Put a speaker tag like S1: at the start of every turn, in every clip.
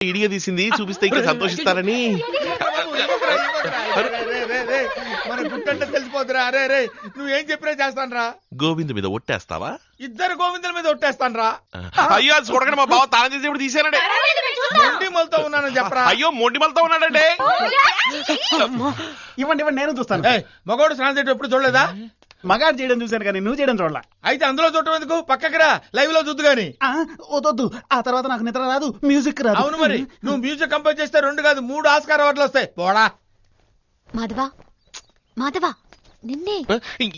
S1: ఇడిగా తీసింది చూపిస్తే ఇంకా సంతోషిస్తారని.
S2: మన గుట్టంటే తెలిసిపోతురా. అరే రే నువ్వేం చెప్పినా చేస్తాను రా.
S1: గోవింద్ మీద ఒట్టేస్తావా?
S2: ఇద్దరు గోవిందుల మీద ఒట్టేస్తాను రా.
S1: అయ్యో చూడకండి, మా బావ తాను చేసి ఇప్పుడు తీసానండి.
S2: మొండిమలతో ఉన్నానని చెప్పరా.
S1: అయ్యో మొండిమలతో ఉన్నాడండి.
S3: ఇవ్వండి ఇవ్వండి, నేను చూస్తాను.
S2: మగోడు స్నానం చేయడం ఎప్పుడు చూడలేదా?
S3: మగాడు చేయడం చూశాను కానీ నువ్వు చేయడం చూడలా.
S2: అయితే అందులో చూడటం ఎందుకు, పక్కకి రా, లైవ్ లో చూద్దు గాని.
S3: వద్దు, ఆ తర్వాత నాకు నిద్ర రాదు, మ్యూజిక్ రాదు.
S2: అవును మరి, నువ్వు మ్యూజిక్ కంపోజ్ చేస్తే 2 కాదు 3 ఆస్కార్ అవార్డులు వస్తాయి. పోడా
S4: మాధవా మాధవా, నిన్నే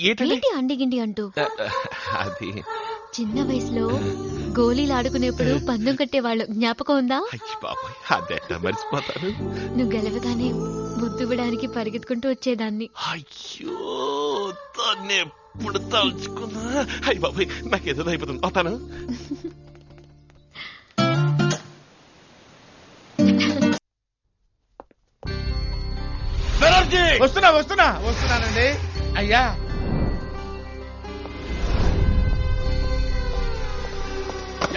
S4: ఏంటి అండిగిండి అంటూ.
S1: అది
S4: చిన్న వయసులో గోళీలు ఆడుకునేప్పుడు పందెం కట్టేవాళ్ళు జ్ఞాపకం ఉందా?
S1: బాబాయ్ అదే మర్చిపోతాను.
S4: నువ్వు గెలవగానే ముద్దువిడానికి పరిగెత్తుకుంటూ వచ్చేదాన్ని.
S1: అయ్యో దాన్ని ఎప్పుడు తలుచుకున్నా అయ్యి బాబాయ్ నాకేదో అయిపోతుంది. అవుతాను.
S2: వస్తున్నానండి అయ్యా.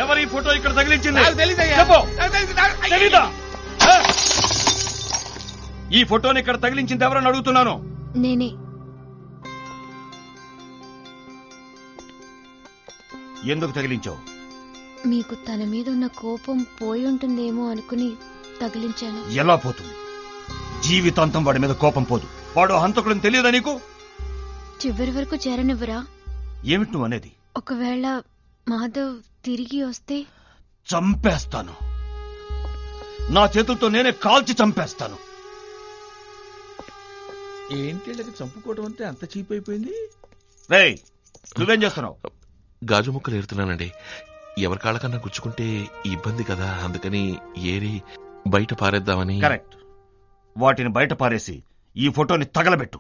S5: ఎవరి ఫోటో ఇక్కడ తగిలించింది?
S2: నాకు తెలీదయ్యా.
S5: తెలీదా? ఈ ఫోటోని ఇక్కడ తగిలించింది ఎవరని అడుగుతున్నాను.
S4: నేనే.
S5: ఎందుకు తగిలించావు?
S4: మీకు తన మీద ఉన్న కోపం పోయి ఉంటుందేమో అనుకుని తగిలించాను.
S5: ఎలా పోతుంది? జీవితాంతం వాడి మీద కోపం పోదు. వాడు హంతకుడిని తెలియదా నీకు?
S4: చివరి వరకు చేరనివ్వరా?
S5: ఏమిటి నువ్వు అనేది?
S4: ఒకవేళ మాధవ్ తిరిగి వస్తే
S5: చంపేస్తాను. నా చేతులతో నేనే కాల్చి చంపేస్తాను.
S2: ఏంటి చంపుకోవడం అంటే అంత చీప్ అయిపోయింది?
S5: రేయ్ నువ్వేం చేస్తున్నావు?
S1: గాజు ముక్కలు ఏరుతున్నానండి. ఎవరి కాళ్ళకన్నా గుచ్చుకుంటే ఇబ్బంది కదా, అందుకని ఏరి బయట పారేద్దామని.
S5: కరెక్ట్. వాటిని బయట పారేసి ఈ ఫోటోని తగలబెట్టు.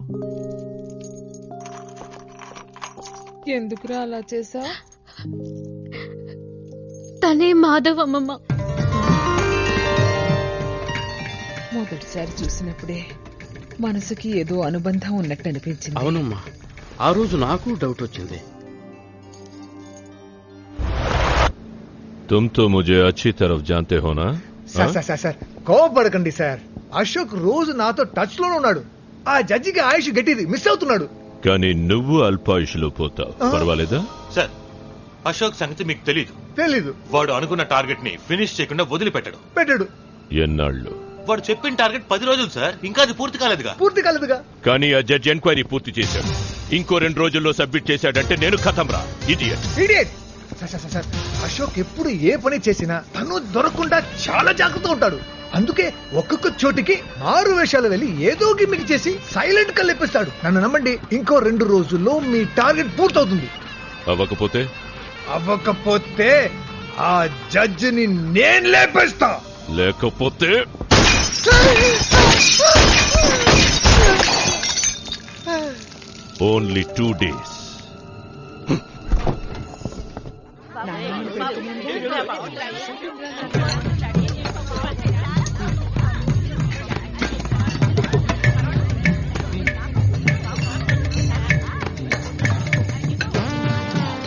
S6: ఎందుకురా అలా చేసా?
S4: తనే మాధవ్ అమ్మమ్మ.
S6: మొదటిసారి చూసినప్పుడే మనసుకి ఏదో అనుబంధం ఉన్నట్టు అనిపించింది.
S7: అవునమ్మా, ఆ రోజు నాకు డౌట్ వచ్చింది.
S8: तुम तो मुझे अच्छी तरफ जानते हो ना?
S9: Sir కోపడకండి sir. అశోక్ రోజు నాతో టచ్ లోనే ఉన్నాడు. ఆ జడ్జికి ఆయుష్ గట్టిది, మిస్ అవుతున్నాడు.
S8: కానీ నువ్వు అల్పాయుషులో పోతావు, పర్వాలేదా?
S10: సార్ అశోక్ సంగతి మీకు
S9: తెలీదు.
S10: వాడు అనుకున్న టార్గెట్ ని ఫినిష్ చేయకుండా వదిలిపెట్టాడు.
S8: ఎన్నాళ్ళు?
S10: వాడు చెప్పిన టార్గెట్ 10 రోజులు సార్, ఇంకా అది పూర్తి కాలేదుగా.
S8: కానీ ఆ జడ్జి ఎంక్వైరీ పూర్తి చేశాడు. ఇంకో 2 రోజుల్లో సబ్మిట్ చేశాడంటే నేను ఖతం రా.
S9: ఇడియట్. సార్ అశోక్ ఎప్పుడు ఏ పని చేసినా తను దొరకకుండా చాలా జాగ్రత్తగా ఉంటాడు. అందుకే ఒక్కొక్క చోటికి 6 వేషాలు వెళ్ళి ఏదో గిమ్మిక్ చేసి సైలెంట్ గా లేపిస్తాడు. నన్ను నమ్మండి, ఇంకో 2 రోజుల్లో మీ టార్గెట్ పూర్తవుతుంది. అవ్వకపోతే ఆ జడ్జిని నేను లేపేస్తా.
S8: లేకపోతే ఓన్లీ 2 days.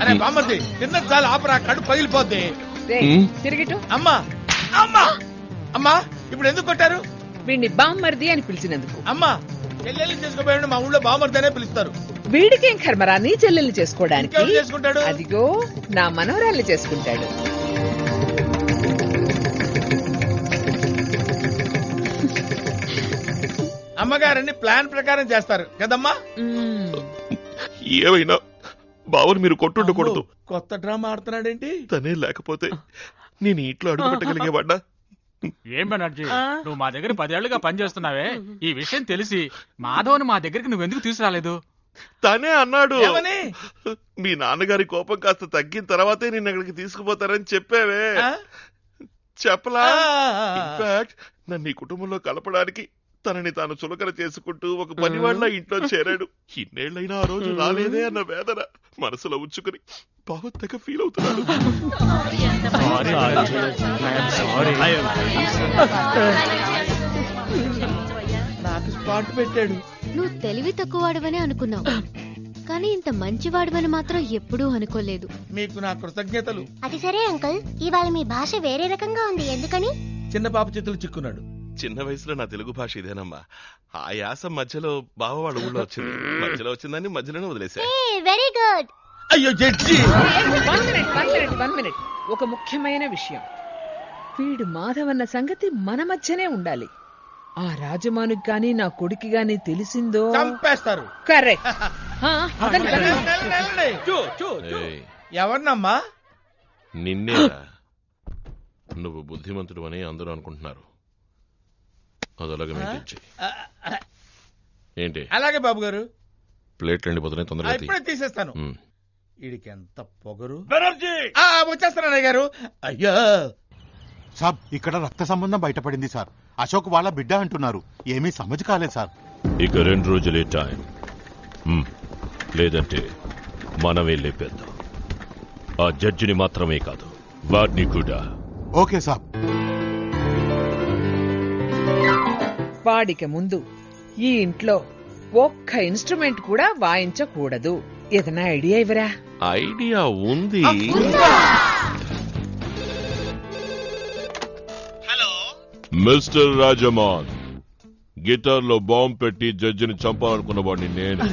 S2: అరే బామ్మర్ది కింద చాలు ఆపరా, కడుపు పగిలిపోద్ది.
S6: తిరిగిటు.
S2: అమ్మా అమ్మా అమ్మా ఇప్పుడు ఎందుకు కొట్టారు?
S6: వీడిని బామ్మర్ది అని పిలిచినందుకు.
S2: అమ్మా చెల్లెల్ని చేసుకోపోయాడు, మా ఊళ్ళో బామ్మర్ది అనే పిలుస్తారు.
S6: వీడికేం కర్మరా నీ చెల్లెల్ని చేసుకోవడానికి?
S2: చేసుకుంటాడు.
S6: అదిగో నా మనవరాల్ని చేసుకుంటాడు.
S2: అమ్మగారని ప్లాన్ ప్రకారం చేస్తారు కదమ్మా.
S1: ఏమైనా బావని మీరు కొట్టుండకూడదు.
S2: కొత్త డ్రామా ఆడుతున్నాడేంటి?
S1: తనే లేకపోతే నేను ఇంట్లో అడుగు పెట్టగలిగేవాడ్డా?
S7: ఏం బెనర్జీ, నువ్వు మా దగ్గర 10 ఏళ్లుగా పనిచేస్తున్నావే, ఈ విషయం తెలిసి మాధవ్ని మా దగ్గరికి నువ్వెందుకు తీసుకురాలేదు?
S1: తనే అన్నాడు, మీ నాన్నగారి కోపం కాస్త తగ్గిన తర్వాతే నిన్ను అక్కడికి తీసుకుపోతారని చెప్పావే. చెప్పలా? ఇన్ఫాక్ట్ నన్ను ఈ కుటుంబంలో కలపడానికి తనని తాను చులకన చేసుకుంటూ ఒక పనివాళ్ళ ఇంట్లో చేరాడు. ఇన్నేళ్లైనా ఆ రోజు రాలేదే అన్న వేదన మనసులో ఉంచుకుని బాగా తెగ ఫీల్ అవుతున్నాడు.
S2: నాకు స్పాట్ పెట్టాడు.
S4: నువ్వు తెలివి తక్కువవాడవనే అనుకున్నావు, కానీ ఇంత మంచివాడవని మాత్రం ఎప్పుడూ అనుకోలేదు.
S2: మీకు నా కృతజ్ఞతలు.
S11: అది సరే అంకుల్, ఇవాళ మీ భాష వేరే రకంగా ఉంది, ఎందుకని?
S2: చిన్న పాప చేతులు చిక్కున్నాడు.
S1: చిన్న వయసులో నా తెలుగు భాష ఇదేనమ్మా. ఆ యాస మధ్యలో బావ వాళ్ళ ఊళ్ళో వచ్చింది. మధ్యలో వచ్చిందని మధ్యలోనే వదిలేసా.
S4: Very good.
S2: అయ్యో జడ్జి,
S6: 1 minute. ఒక ముఖ్యమైన విషయం, వీడు మాధవన్న సంగతి మన మధ్యనే ఉండాలి. ఆ రాజమానుకి గాని నా కొడుకు గాని తెలిసిందో
S2: చంపేస్తారు.
S6: కరెక్ట్.
S1: ఏయ్,
S2: ఎవరినమ్మా?
S1: నిన్నేరా. నువ్వు బుద్ధిమంతుడు అని అందరూ అనుకుంటున్నారు. అది అలాగే మెయింటైన్ చెయ్యి. ఏంటి?
S2: అలాగే బాబు గారు.
S1: ప్లేట్లు ఎండిపోతున్నాయి, తొందరగా తీ.
S2: ఇప్పుడే తీసేస్తాను.
S1: ఉమ్.
S2: వీడికి ఎంత పొగరు.
S5: బెనర్జీ
S2: వచ్చేస్తాను అన్నయ్య గారు. అయ్యో
S11: సాబ్, ఇక్కడ రక్త సంబంధం బయటపడింది సార్. అశోక్ వాళ్ళ బిడ్డ అంటున్నారు. ఏమీ సమజ్ కాలేదు సార్.
S8: ఇక 2 రోజులే టైం. లేదంటే మనమే లేపేద్దాం. ఆ జడ్జిని మాత్రమే కాదు, వాడిని కూడా.
S11: ఓకే సాబ్.
S6: వాడికి ముందు ఈ ఇంట్లో ఒక్క ఇన్స్ట్రుమెంట్ కూడా వాయించకూడదు. ఏదైనా ఐడియా ఇవ్వరా?
S1: ఐడియా ఉంది.
S8: మిస్టర్ రాజమాన్, గిటార్ లో బాంబు పెట్టి జడ్జిని చంపాలనుకున్న వాడిని నేను.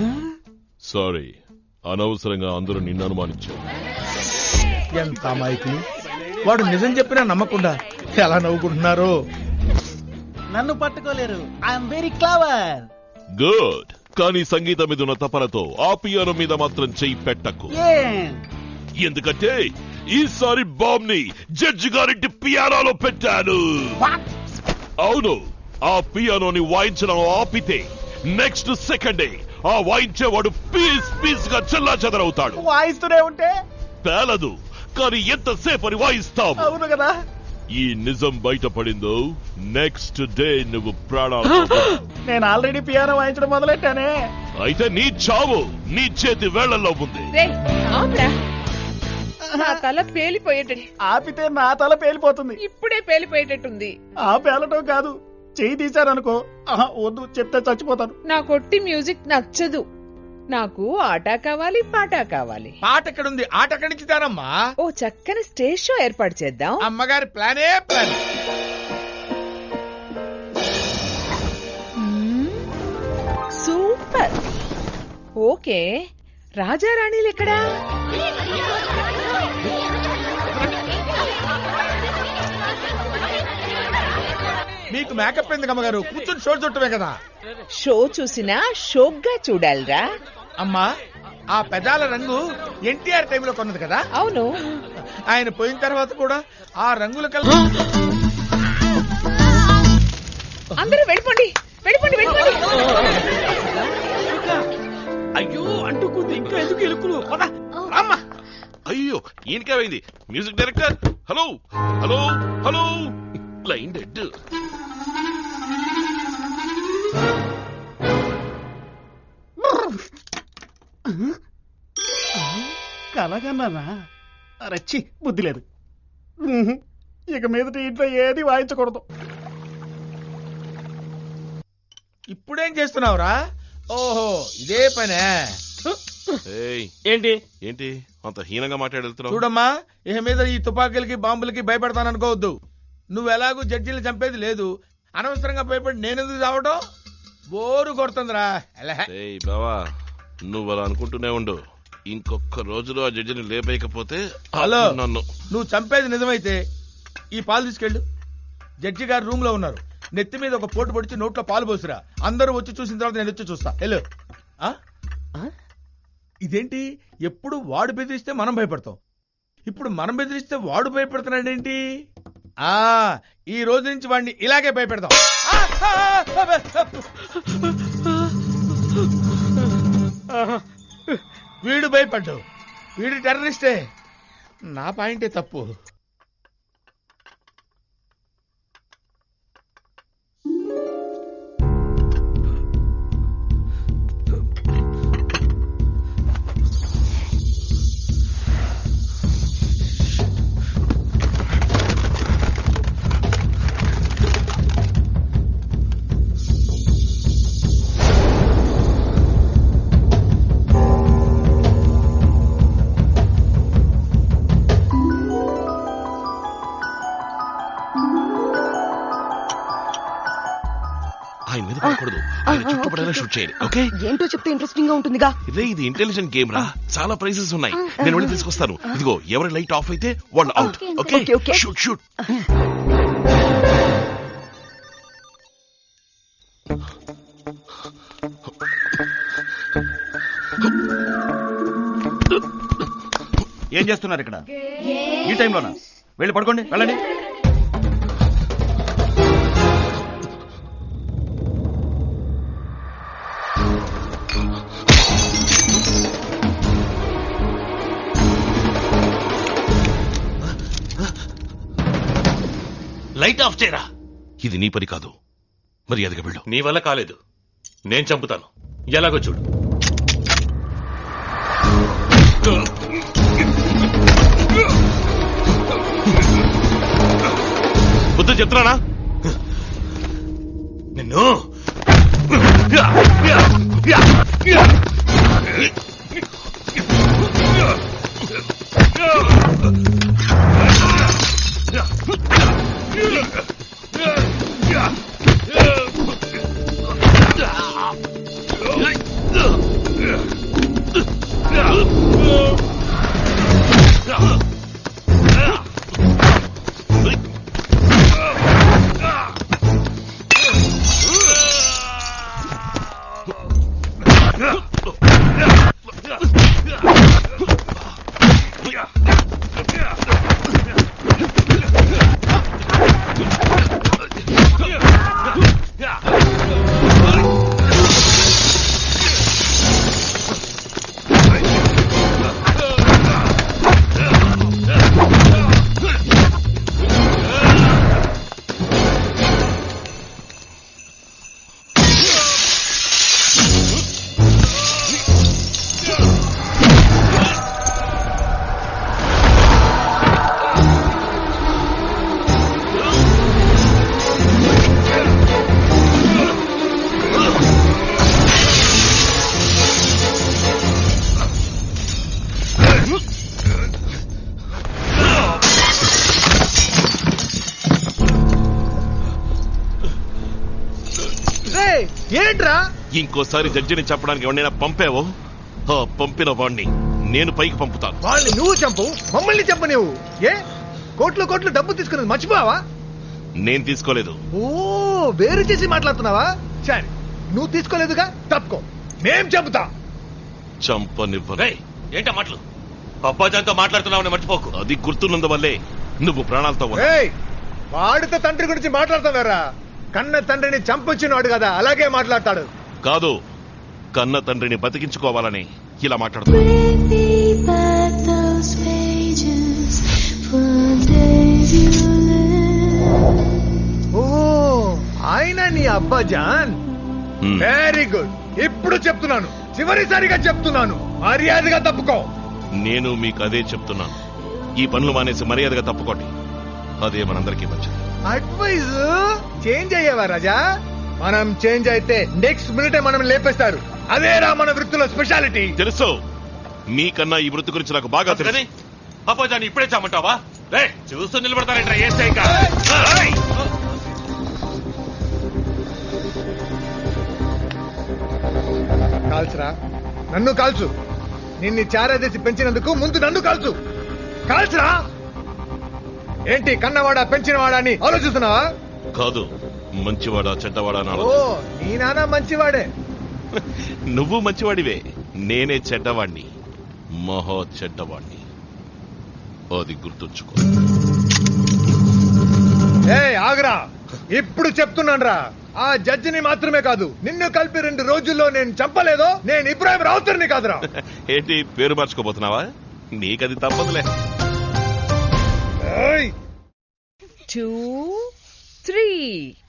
S8: సారీ, అనవసరంగా అందరూ నిన్ను అనుమానించారు.
S2: ఎంత అమాయకులు. వాడు నిజం చెప్పినా నమ్మకుండా ఎలా నవ్వుకుంటున్నారు.
S3: నన్ను పట్టుకోలేరు. I'm very clever.
S8: గుడ్. కానీ సంగీతం మీద ఉన్న తపనతో ఆ పియానో మీద మాత్రం చెయ్యి పెట్టకు. ఎందుకంటే ఈసారి బాంబ్ ని జడ్జి గారింటి పియానోలో పెట్టాను. అవును, ఆ పియానోని వాయించడం ఆపితే నెక్స్ట్ సెకండే ఆ వాయించేవాడు పీస్ గా చెల్లా చెదరవుతాడు.
S3: వాయిస్తూనే ఉంటే
S8: పేలదు, కానీ ఎంతసేపు అని వాయిస్తావు.
S3: అవును కదా.
S8: ఈ నిజం బయటపడిందో నెక్స్ట్ డే నువ్వు ప్రాణాలు.
S3: నేను ఆల్రెడీ పియానో వాయించడం మొదలెట్టానే.
S8: అయితే నీ చావు నీ చేతి వేళ్లలో ఉంది.
S6: నా తల పేలిపోయేటట్టు.
S3: ఆపితే నా తల పేలిపోతుంది.
S6: ఇప్పుడే పేలిపోయేటట్టుంది.
S3: ఆ పేలటం కాదు, చెయ్యి తీశారనుకో. వద్దు, చెప్తే చచ్చిపోతాను.
S6: నా కొట్టి మ్యూజిక్ నచ్చదు. నాకు ఆట కావాలి, పాట కావాలి.
S2: పాట ఎక్కడుంది? ఆట ఎక్కడి నుంచి తేనమ్మా?
S6: ఓ చక్కని స్టేజ్ షో ఏర్పాటు చేద్దాం.
S2: అమ్మగారి ప్లానే ప్లాన్.
S6: సూపర్. ఓకే, రాజారాణిలు ఎక్కడా?
S2: మీకు మేకప్ ఎందుకు అమ్మగారు? కూర్చొని షో చుట్టమే కదా.
S6: షో చూసినా షోక్గా చూడాలిరా.
S2: అమ్మా, ఆ పెదాల రంగు ఎన్టీఆర్ టైంలో కొన్నది కదా.
S6: అవును,
S2: ఆయన పోయిన తర్వాత కూడా ఆ రంగుల కలర్.
S6: అందరూ వెళ్ళిపోండి.
S2: అయ్యో అంటుకుంది. ఇంకా ఎందుకు ఇరుకులు? అమ్మా,
S1: అయ్యో, ఈయనకేమైంది? Music director, hello hello hello, line dead.
S3: కలగన్నానా? రచ్చి, బుద్ధి లేదు. ఇక మీదట ఇంట్లో ఏది వాయించకూడదు.
S2: ఇప్పుడేం చేస్తున్నావురా? ఓహో, ఇదే పనే.
S1: ఏంటి ఏంటి అంత హీనంగా మాట్లాడుతున్నావు?
S2: చూడమ్మా, ఇక మీద ఈ తుపాకీలకి బాంబులకి భయపడతాననుకోవద్దు. నువ్వు ఎలాగూ జడ్జీలు చంపేది లేదు. అనవసరంగా భయపడి నేనెందుకు చావటం? బోరు కొడుతుందిరా.
S1: బావా, నువ్వు అలా అనుకుంటూనే ఉండు. ఇంకొక రోజులో ఆ జడ్జిని లేపేయకపోతే
S2: హలో,
S1: నన్ను.
S2: నువ్వు చంపేది నిజమైతే ఈ పాలు తీసుకెళ్ళు. జడ్జి గారు రూమ్ లో ఉన్నారు. నెత్తి మీద ఒక పోటు పొడిచి నోట్లో పాలు పోసిరా. అందరూ వచ్చి చూసిన తర్వాత నేను వచ్చి చూస్తా. హలో. ఇదేంటి, ఎప్పుడు వాడు బెదిరిస్తే మనం భయపడతాం, ఇప్పుడు మనం బెదిరిస్తే వాడు భయపడుతున్నాడేంటి? ఈ రోజు నుంచి వాడిని ఇలాగే భయపెడతాం. వీడు భయపడ్డు, వీడు టెర్రరిస్టే. నా పాయింటే తప్పు.
S1: ఆయన మీద పడకూడదు, ఆయన చుట్టుపడేలా షూట్ చేయాలి. ఓకే,
S12: ఏంటో చెప్తే ఇంట్రెస్టింగ్ గా ఉంటుందిగా.
S1: ఇదే ఇది ఇంటెలిజెంట్ గేమ్ రా, చాలా ప్రైజెస్ ఉన్నాయి. నేను వెళ్ళి తీసుకొస్తాను. ఇదిగో, ఎవరి లైట్ ఆఫ్ అయితే వాళ్ళు అవుట్. Okay, shoot shoot.
S5: ఏం చేస్తున్నారు ఇక్కడ ఈ టైంలోనా? వెళ్ళి పడుకోండి, వెళ్ళండి.
S10: లైట్ ఆఫ్ చేయరా.
S1: ఇది నీ పని కాదు, మర్యాదగా వెళ్ళు.
S10: నీ వల్ల కాలేదు, నేను చంపుతాను. ఎలాగో చూడు.
S1: బుద్ధి చెప్తున్నానా
S10: నిన్ను?
S9: ఏంట్రా?
S1: ఇంకోసారి జడ్జిని చెప్పడానికి ఎవరైనా పంపావో, పంపిన వాడిని నేను పైకి పంపుతాను.
S9: వాళ్ళని నువ్వు చంపు, మమ్మల్ని చంపు. నువ్వు ఏ కోట్లు కోట్లు డబ్బు తీసుకున్నది మర్చిపోవా?
S1: నేను తీసుకోలేదు.
S9: ఓ, వేరు చేసి మాట్లాడుతున్నావా? సరే, నువ్వు తీసుకోలేదుగా, తప్పుకో, మేం చెబుతా.
S1: చంపనివ్వరే.
S10: ఏంటా మాటలు? అబ్బాజాన్తో మాట్లాడుతున్నావని మర్చిపోకు.
S1: అది గుర్తున్నందువల్లే నువ్వు ప్రాణాలతో
S9: వాడితో తండ్రి గురించి మాట్లాడుతున్నారా? కన్న తండ్రిని చంపొచ్చినవాడు కదా, అలాగే మాట్లాడతాడు.
S1: కాదు, కన్న తండ్రిని బతికించుకోవాలని ఇలా మాట్లాడుతున్నాడు.
S9: ఓ, ఆయన నీ అబ్బాజాన్. Very good. ఇప్పుడు చెప్తున్నాను, చివరిసారిగా చెప్తున్నాను, మర్యాదగా తప్పుకో.
S1: నేను మీకు అదే చెప్తున్నాను. ఈ పనులు మానేసి మర్యాదగా తప్పుకోండి. అదే మనందరికీ మంచిది.
S9: అడ్వైజ్ చేంజ్ అయ్యేవా రాజా? మనం చేంజ్ అయితే నెక్స్ట్ మినిటే మనం లేపేస్తారు. అదేరా మన వృత్తిలో స్పెషాలిటీ.
S1: తెలుసు, మీకన్నా ఈ వృత్తి గురించి నాకు బాగా తెలుసు.
S10: అబ్బాజాన్ని ఇప్పుడే చామంటావా? చూస్తూ నిలబడతారేంట్రా?
S9: కాల్చురా, నన్ను కాల్చు. నిన్ను చారాదేసి పెంచినందుకు ముందు నన్ను కాల్చు. కాల్చురా. ఏంటి కన్నవాడా పెంచినవాడా అని ఆలోచిస్తున్నావా?
S1: కాదు, మంచివాడా చెడ్డవాడా?
S9: ఓ, నీ నాన్న మంచివాడే.
S1: నువ్వు మంచివాడివే, నేనే చెడ్డవాణ్ణి, మహా చెడ్డవాణ్ణి. అది గుర్తుంచుకో.
S9: ఆగరా, ఇప్పుడు చెప్తున్నాను రా. ఆ జడ్జిని మాత్రమే కాదు, నిన్ను కలిపి 2 రోజుల్లో నేను చంపలేదో నేను ఇబ్రాహిం రావుతర్ని కాదురా.
S1: ఏంటి పేరు మార్చుకోబోతున్నావా? నీకది తప్పదులే.
S6: 2, 3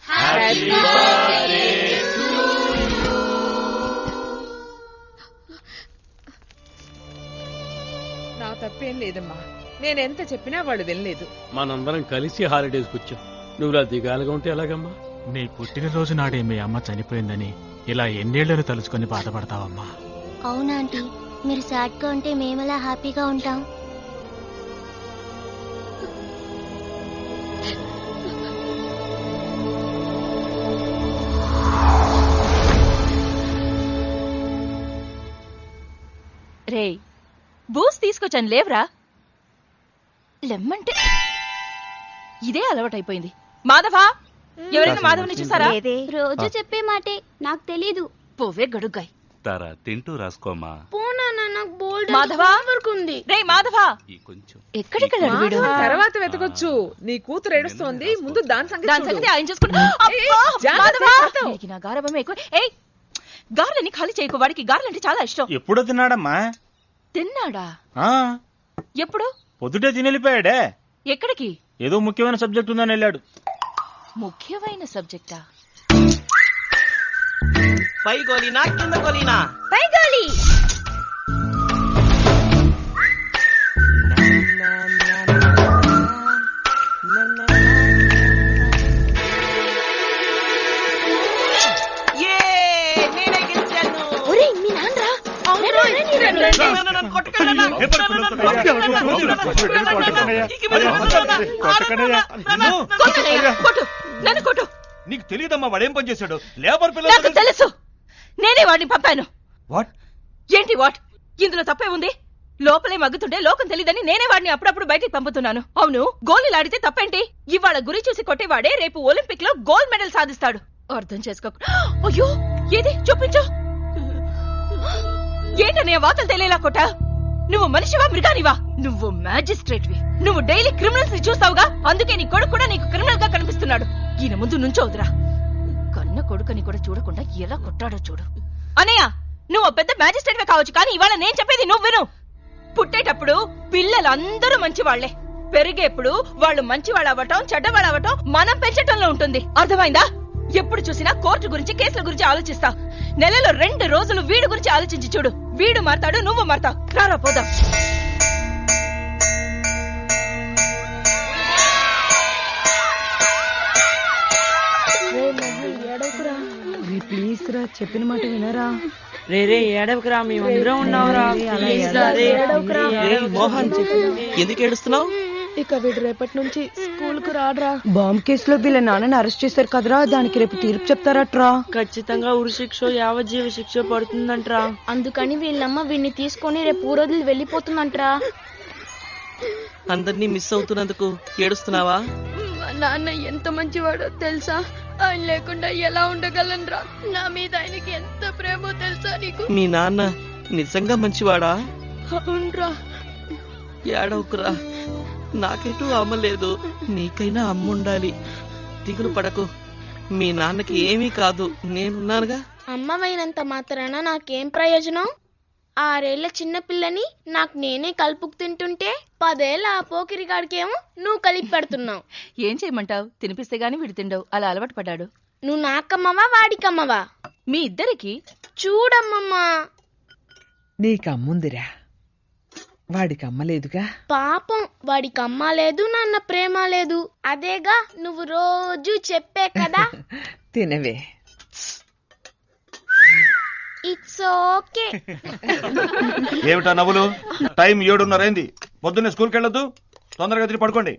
S6: హ్యాపీ బర్త్డే టు యు. నా తప్పేం లేదమ్మా, నేనెంత చెప్పినా వాళ్ళు వినలేదు.
S13: మనందరం కలిసి హాలిడేస్ వచ్చాం, నువ్వు ఇలా దిగాలుగా ఉంటే ఎలాగమ్మా?
S7: నీ పుట్టినరోజు నాడే మీ అమ్మ చనిపోయిందని ఇలా ఎన్నేళ్లను తలుచుకొని బాధపడతావమ్మా?
S4: అవునా ఆంటీ, మీరు సాడ్ గా ఉంటే మేమెలా హ్యాపీగా ఉంటాం?
S14: తీసుకొచ్చాను లేవరా. లెమ్మంటే ఇదే అలవాటైపోయింది. మాధవా, ఎవరైనా మాధవ్ని చూసారా?
S4: రోజు చెప్పే మాటే, నాకు తెలీదు.
S14: పోవే గడుగ్గాయ్.
S10: తారా తింటూ రాసుకోమా.
S14: మాధవా ఉంది. రే మాధవా, ఎక్కడికి వెళ్ళాడు వీడు?
S6: తర్వాత వెతకొచ్చు. నీ కూతురు ఏడుస్తోంది, ముందు దాని సంగతి
S14: ఆయన చూసుకుంటా. నా గారభమే ఎక్కువ. ఏయ్, గారెలని ఖాళీ చేయకు. వాడికి గారెలంటే చాలా ఇష్టం.
S15: ఎప్పుడో తిన్నాడమ్మా.
S14: తిన్నాడా? ఎప్పుడు?
S15: పొద్దుటే తినెళ్ళిపోయాడే.
S14: ఎక్కడికి?
S15: ఏదో ముఖ్యమైన సబ్జెక్ట్ ఉందని వెళ్ళాడు.
S14: ముఖ్యమైన సబ్జెక్టా?
S16: పై గోలీనా కింద గోలీనా?
S14: పై గోలీ.
S5: నీకు తెలియదమ్మా వాడేం పని చేశాడు? లేబర్
S14: పిల్లలు తెలుసు. నేనే వాడిని పంపాను.
S5: వాట్?
S14: ఏంటి వాట్? ఇందులో తప్పే ఉంది. లోపలే మగ్గుతుంటే లోకం తెలియదని నేనే వాడిని అప్పుడప్పుడు బయటికి పంపుతున్నాను. అవును, గోళీలాడితే తప్పేంటి? ఇవాళ గురి చూసి కొట్టేవాడే రేపు ఒలింపిక్ లో గోల్డ్ మెడల్ సాధిస్తాడు. అర్థం చేసుకో. అయ్యో, ఏది చూపించు. ఏంటనే వాతలు తెలియలా కొట్ట? నువ్వు మనిషివా మృగానివా? నువ్వు మ్యాజిస్ట్రేట్వి. నువ్వు డైలీ క్రిమినల్స్ ని చూస్తావుగా, అందుకే నీ కొడుకు కూడా నీకు క్రిమినల్ గా కనిపిస్తున్నాడు. ఈయన ముందు నుంచోదురా. కన్న కొడుకని కూడా చూడకుండా ఎలా కొట్టాడో చూడు. అనయ్య, నువ్వు పెద్ద మ్యాజిస్ట్రేట్వే కావచ్చు, కానీ ఇవాళ నేను చెప్పేది నువ్వు విను. పుట్టేటప్పుడు పిల్లలందరూ మంచివాళ్లే. పెరిగేప్పుడు వాళ్ళు మంచివాళ్ళు అవ్వటం చెడ్డవాళ్ళు అవ్వటం మనం పెంచటంలో ఉంటుంది. అర్థమైందా? ఎప్పుడు చూసినా కోర్టు గురించి కేసుల గురించి ఆలోచిస్తా. నెలలో 2 రోజులు వీడి గురించి ఆలోచించి చూడు. వీడు మారతాడు, నువ్వు మారతావు. రారా పోదాం.
S12: ప్లీజ్ రా, చెప్పిన మాట వినరా.
S17: రే ఏడవకురా, మేమందరం ఉన్నావురా.
S16: మోహన్, ఎందుకు ఏడుస్తున్నావు?
S12: ఇక వీడు రేపటి నుంచి స్కూల్ కు రాడ్రా. బాంబ్ కేసులో వీళ్ళ నాన్నని అరెస్ట్ చేశారు కదరా, దానికి రేపు తీర్పు చెప్తారట్రా.
S17: ఖచ్చితంగా ఉరిశిక్ష యావజ్జీవ శిక్ష పడుతుందంట్రా.
S4: అందుకని వీళ్ళమ్మ వీడిని తీసుకొని రేపు ఊరోజులు వెళ్ళిపోతుందంట్రా.
S16: అందరినీ మిస్ అవుతున్నందుకు ఏడుస్తున్నావా?
S4: మా నాన్న ఎంత మంచివాడో తెలుసా? ఆయన లేకుండా ఎలా ఉండగలనరా? నా మీద ఆయనకి ఎంత ప్రేమో తెలుసా నీకు?
S16: మీ నాన్న నిజంగా మంచివాడా?
S4: అవునరా.
S16: ఏడవకురా, నాకెటూ అమ్మ లేదు. నీకైనా అమ్మ ఉండాలి. దిగులు పడకు, మీ నాన్నకి ఏమీ కాదు, నేనున్నానుగా.
S4: అమ్మవైనంత మాత్రాన నాకేం ప్రయోజనం? 6 ఏళ్ల చిన్నపిల్లని నాకు నేనే కలుపుకు తింటుంటే 10 ఏళ్ల ఆ పోకిరిగాడికేమో నువ్వు కలిపి పెడుతున్నావు.
S14: ఏం చేయమంటావు? తినిపిస్తే గాని వీడు తిండవు. అలా అలవాటు పడ్డాడు.
S4: నువ్వు నాకమ్మవా వాడికమ్మవా?
S14: మీ ఇద్దరికి.
S4: చూడమ్మమ్మా,
S6: నీకమ్ముందిరా, వాడికి అమ్మలేదుగా.
S4: పాపం, వాడికి అమ్మ లేదు, నాన్న ప్రేమ లేదు. అదేగా నువ్వు రోజు చెప్పే కదా.
S6: తినవే.
S4: It's okay.
S5: ఏమిటా నవ్వులు? టైం 7:30 పొద్దున్నే స్కూల్కి వెళ్ళొద్దు. తొందరగా తిరిగి పడుకోండి.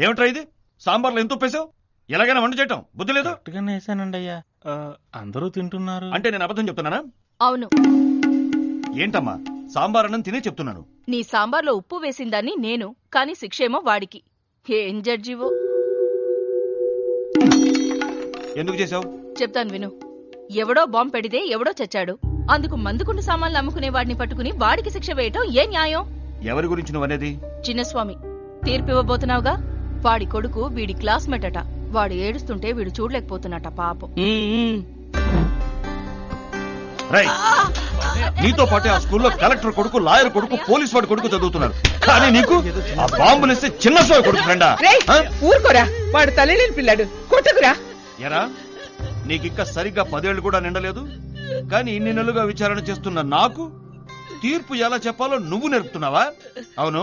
S5: ఏమిట్రా ఇది? సాంబార్లో ఎంత ఉప్పేసావు? ఎలాగైనా వంట చేయటం బుద్ధి లేదు?
S15: వేసానండి అయ్యా. అందరూ తింటున్నారు.
S5: అంటే నేను అబద్ధం చెప్తున్నానా?
S14: అవును.
S5: ఏంటమ్మా, సాంబార్ అన్నం తినే చెప్తున్నాను.
S14: నీ సాంబార్లో ఉప్పు వేసిందాన్ని నేను, కానీ శిక్షేమో వాడికి. ఏం జడ్జివో.
S5: ఎందుకు చేసావు?
S14: చెప్తాను విను. ఎవడో బాంబు పెడితే ఎవడో చచ్చాడు. అందుకు మందుకుండు సామాన్లు అమ్ముకునే వాడిని పట్టుకుని వాడికి శిక్ష వేయటం ఏ న్యాయం?
S5: ఎవరి గురించి నువ్వనేది?
S14: చిన్నస్వామి. తీర్పివ్వబోతున్నావుగా. వాడి కొడుకు వీడి క్లాస్మేట్ అట. వాడు ఏడుస్తుంటే వీడు చూడలేకపోతున్నట పాపం.
S5: నీతో పాటే ఆ స్కూల్లో కలెక్టర్ కొడుకు, లాయర్ కొడుకు, పోలీస్ వాడి కొడుకు చదువుతున్నారు. కానీ నీకు ఆ బాంబులేస్తే చిన్న స్వామి కొడుకు ఫ్రెండా?
S6: ఊరుకోరా, వాడు తల్లిలేని పిల్లాడు, కొట్టకురా.
S5: ఎరా, నీకింకా సరిగ్గా 10 ఏళ్లు కూడా నిండలేదు. కానీ ఇన్ని నెలలుగా విచారణ చేస్తున్న నాకు తీర్పు ఎలా చెప్పాలో నువ్వు నేర్పుతున్నావా? అవును,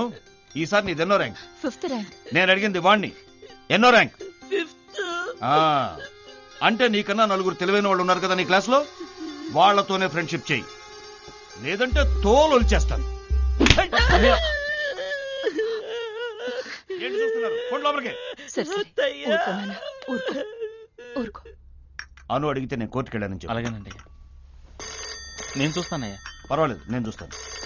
S5: ఈసారి నీదెన్నో ర్యాంక్?
S14: 5th rank.
S5: నేను అడిగింది వాణ్ణి. ఎన్నో ర్యాంక్? 5th. అంటే నీకన్నా 4 తెలివైన వాళ్ళు ఉన్నారు కదా నీ క్లాస్ లో, వాళ్లతోనే ఫ్రెండ్షిప్ చెయ్యి, లేదంటే తోలు వచ్చేస్తాను. ఏంటి చూస్తున్నారు? కొండ లోపలికి.
S15: అను అడిగితే నేను కోర్టుకు వెళ్ళానని చెప్పి. అలాగేనండి, నేను చూస్తానయ్యా.
S5: పర్వాలేదు, నేను చూస్తాను.